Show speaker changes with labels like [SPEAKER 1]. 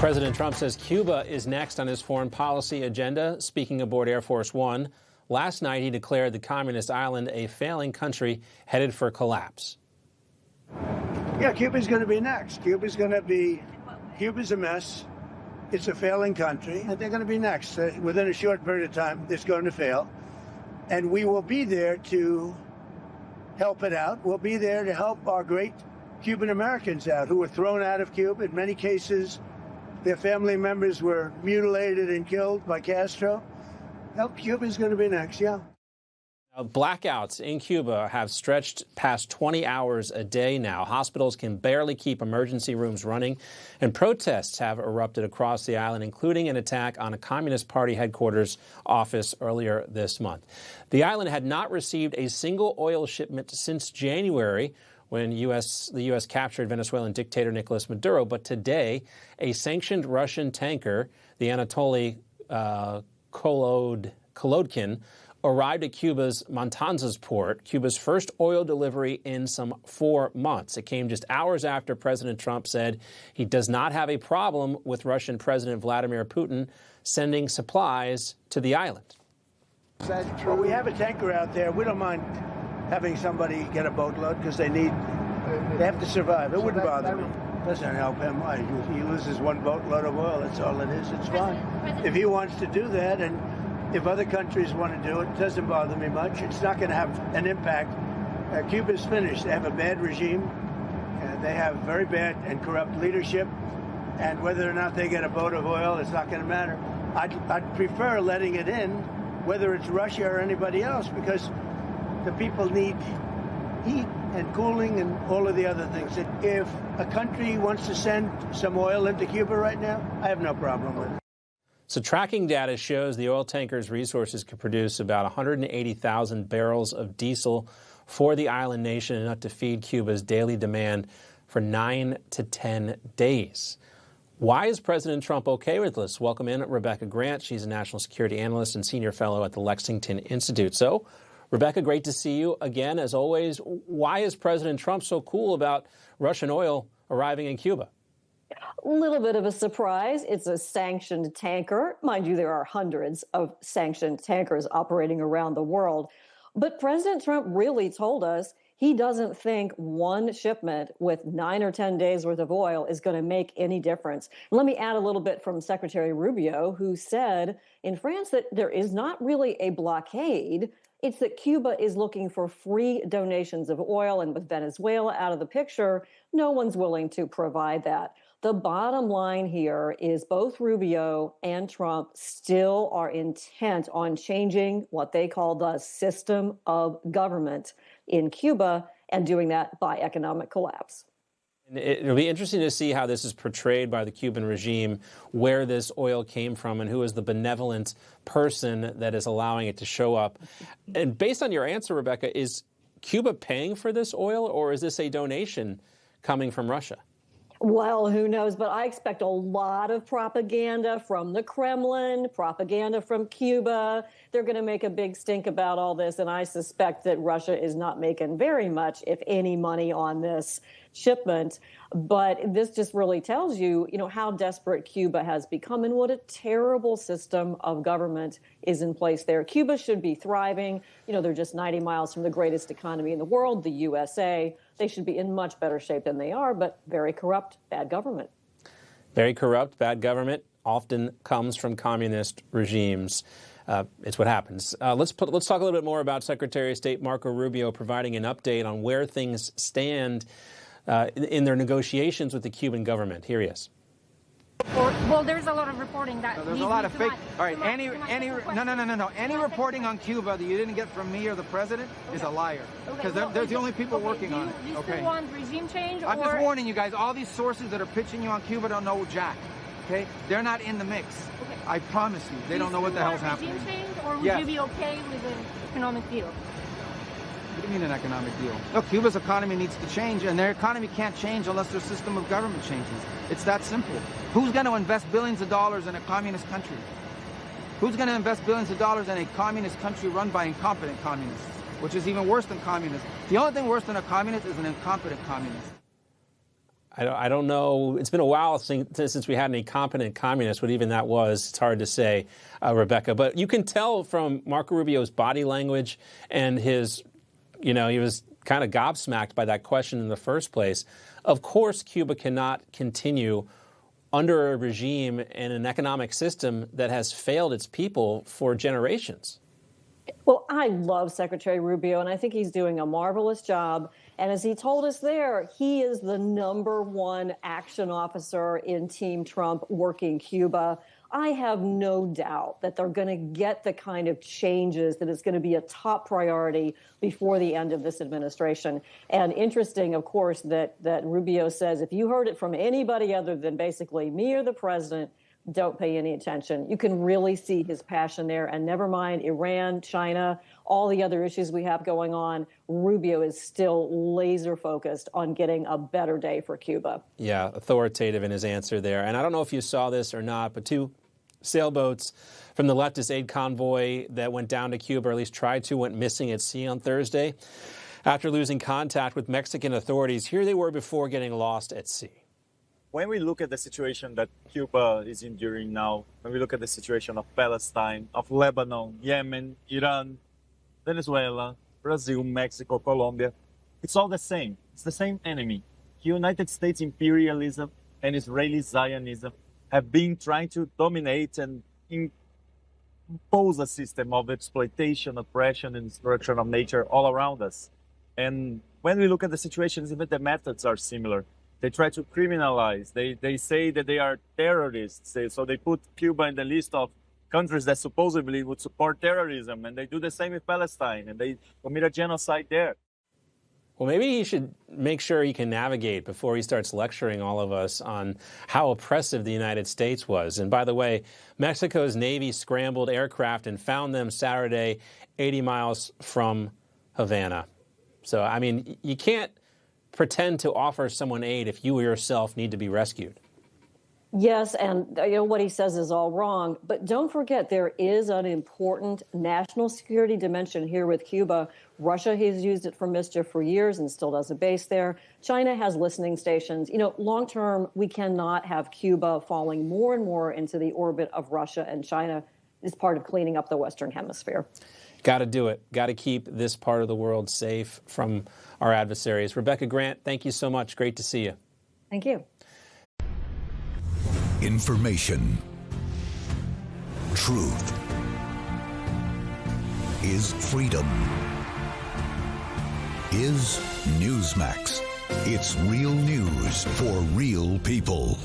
[SPEAKER 1] President Trump says Cuba is next on his foreign policy agenda. Speaking aboard Air Force One, last night he declared the communist island a failing country headed for collapse.
[SPEAKER 2] Yeah, Cuba's going to be next. Cuba's a mess. It's a failing country, and they're going to be next. Within a short period of time, it's going to fail. And we will be there to help it out. We'll be there to help our great Cuban Americans out who were thrown out of Cuba. In many cases, their family members were mutilated and killed by Castro. Well, Cuba's going to be next, yeah.
[SPEAKER 1] Blackouts in Cuba have stretched past 20 hours a day now. Hospitals can barely keep emergency rooms running, and protests have erupted across the island, including an attack on a Communist Party headquarters office earlier this month. The island had not received a single oil shipment since January, when the U.S. captured Venezuelan dictator Nicolas Maduro. But today, a sanctioned Russian tanker, the Anatoly Kolodkin, arrived at Cuba's Matanzas port, Cuba's first oil delivery in some 4 months. It came just hours after President Trump said he does not have a problem with Russian President Vladimir Putin sending supplies to the island.
[SPEAKER 2] Well, we have a tanker out there. We don't mind having somebody get a boatload because they have to survive. It wouldn't bother me. Doesn't help him. He loses one boatload of oil. That's all it is. It's fine. If he wants to do that, and if other countries want to do it, it doesn't bother me much. It's not going to have an impact. Cuba's finished. They have a bad regime. They have very bad and corrupt leadership. And whether or not they get a boat of oil, it's not going to matter. I'd prefer letting it in, whether it's Russia or anybody else, because the people need heat and cooling and all of the other things. If a country wants to send some oil into Cuba right now, I have no problem with it.
[SPEAKER 1] So tracking data shows the oil tanker's resources could produce about 180,000 barrels of diesel for the island nation, enough to feed Cuba's daily demand for 9 to 10 days. Why is President Trump okay with this? Welcome in Rebecca Grant. She's a national security analyst and senior fellow at the Lexington Institute. So, Rebecca, great to see you again, as always. Why is President Trump so cool about Russian oil arriving in Cuba?
[SPEAKER 3] A little bit of a surprise. It's a sanctioned tanker. Mind you, there are hundreds of sanctioned tankers operating around the world. But President Trump really told us he doesn't think one shipment with 9 or 10 days worth of oil is going to make any difference. Let me add a little bit from Secretary Rubio, who said in France that there is not really a blockade. It's that Cuba is looking for free donations of oil, and with Venezuela out of the picture, no one's willing to provide that. The bottom line here is both Rubio and Trump still are intent on changing what they call the system of government in Cuba, and doing that by economic collapse.
[SPEAKER 1] It'll be interesting to see how this is portrayed by the Cuban regime, where this oil came from and who is the benevolent person that is allowing it to show up. And based on your answer, Rebecca, is Cuba paying for this oil, or is this a donation coming from Russia?
[SPEAKER 3] Well, who knows? But I expect a lot of propaganda from the Kremlin, propaganda from Cuba. They're going to make a big stink about all this. And I suspect that Russia is not making very much, if any, money on this shipment. But this just really tells you, how desperate Cuba has become and what a terrible system of government is in place there. Cuba should be thriving. They're just 90 miles from the greatest economy in the world, the USA. They should be in much better shape than they are, but very corrupt, bad government.
[SPEAKER 1] Very corrupt, bad government often comes from communist regimes. It's what happens. Let's talk a little bit more about Secretary of State Marco Rubio providing an update on where things stand in their negotiations with the Cuban government. Here he is.
[SPEAKER 4] Well, there's a lot of reporting that
[SPEAKER 5] there's a lot of fake. All right, any reporting on Cuba that you didn't get from me or the president is a liar, because they're the only people working on it.
[SPEAKER 4] Do you still want regime change?
[SPEAKER 5] I'm just warning you guys. All these sources that are pitching you on Cuba don't know jack. Okay, they're not in the mix. Okay. I promise you, they don't know what the hell's happening.
[SPEAKER 4] Regime change, or would you be okay with an economic deal?
[SPEAKER 5] What do you mean an economic deal? Look, Cuba's economy needs to change, and their economy can't change unless their system of government changes. It's that simple. Who's going to invest billions of dollars in a communist country? Who's going to invest billions of dollars in a communist country run by incompetent communists, which is even worse than communists? The only thing worse than a communist is an incompetent communist.
[SPEAKER 1] I don't know. It's been a while since we had any competent communist, what even that was. It's hard to say, Rebecca. But you can tell from Marco Rubio's body language and his, he was kind of gobsmacked by that question in the first place. Of course, Cuba cannot continue under a regime and an economic system that has failed its people for generations.
[SPEAKER 3] Well, I love Secretary Rubio, and I think he's doing a marvelous job. And as he told us there, he is the #1 action officer in Team Trump working Cuba. I have no doubt that they're going to get the kind of changes that is going to be a top priority before the end of this administration. And interesting, of course, that Rubio says, if you heard it from anybody other than basically me or the president, don't pay any attention. You can really see his passion there. And never mind Iran, China, all the other issues we have going on, Rubio is still laser focused on getting a better day for Cuba.
[SPEAKER 1] Yeah, authoritative in his answer there. And I don't know if you saw this or not, but 2 sailboats from the leftist aid convoy that went down to Cuba, or at least tried to, went missing at sea on Thursday. After losing contact with Mexican authorities, here they were before getting lost at sea.
[SPEAKER 6] When we look at the situation that Cuba is enduring now, when we look at the situation of Palestine, of Lebanon, Yemen, Iran, Venezuela, Brazil, Mexico, Colombia, it's all the same. It's the same enemy. United States imperialism and Israeli Zionism have been trying to dominate and impose a system of exploitation, oppression, and destruction of nature all around us. And when we look at the situations, even the methods are similar. They try to criminalize. They say that they are terrorists. So they put Cuba in the list of countries that supposedly would support terrorism. And they do the same with Palestine. And they commit a genocide there.
[SPEAKER 1] Well, maybe he should make sure he can navigate before he starts lecturing all of us on how oppressive the United States was. And by the way, Mexico's Navy scrambled aircraft and found them Saturday 80 miles from Havana. So, I mean, you can't pretend to offer someone aid if you yourself need to be rescued.
[SPEAKER 3] Yes, and what he says is all wrong. But don't forget, there is an important national security dimension here with Cuba. Russia has used it for mischief for years and still does a base there. China has listening stations. Long term, we cannot have Cuba falling more and more into the orbit of Russia and China as part of cleaning up the Western Hemisphere.
[SPEAKER 1] Got to do it. Got to keep this part of the world safe from our adversaries. Rebecca Grant, thank you so much. Great to see you.
[SPEAKER 3] Thank you.
[SPEAKER 7] Information. Truth is freedom. Is Newsmax. It's real news for real people.